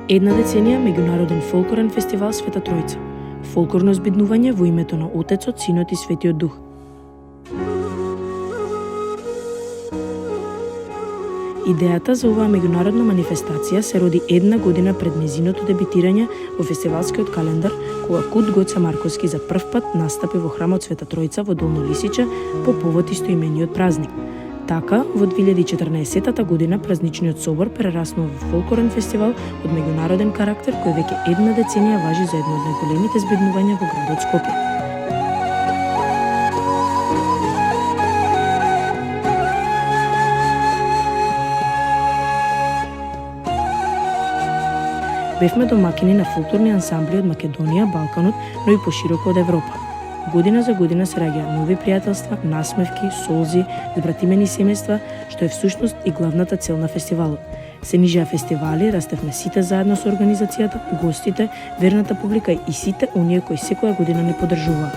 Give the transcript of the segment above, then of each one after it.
Една деценија меѓународен фолклорен фестивал Света Тројца. Фолклорно збиднување во името на Отецот, Синот и Светиот Дух. Идејата за оваа меѓународна манифестација се роди една година пред незиното дебитирање во фестивалскиот календар, кога Кут Гоца Марковски за прв пат настапи во храмот Света Тројца во Долно Лисиче по повод истоимениот празник. Така, во 2014 година празничниот собор прераснува во фолклорен фестивал од меѓународен карактер кој веќе една деценија важи за едно од најголемите збиднувања во градот Скопје. Бевме домакини на фолклорни ансамбли од Македонија, Балканот, но и пошироко од Европа. Година за година се раѓаат нови пријателства, насмевки, солзи, збратимени семејства, што е всушност и главната цел на фестивалот. Се нижеа фестивали, растевме сите заедно со организацијата, гостите, верната публика и сите оние кои секоја година ни поддржуваат.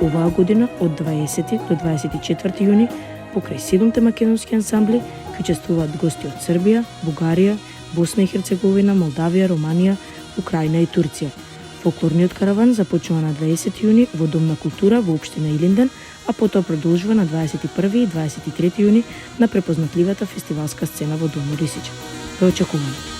Оваа година од 20 до 24 јуни покрај 7 македонски ансамбли ќе учествуваат гости од Србија, Бугарија, Босна и Херцеговина, Молдавија, Романија, Украина и Турција. Фолклорниот караван започнува на 20 јуни во Дом на култура во општина Илинден, а потоа продолжува на 21 и 23 јуни на препознатливата фестивалска сцена во Долно Лисиче. Ве очекуваме.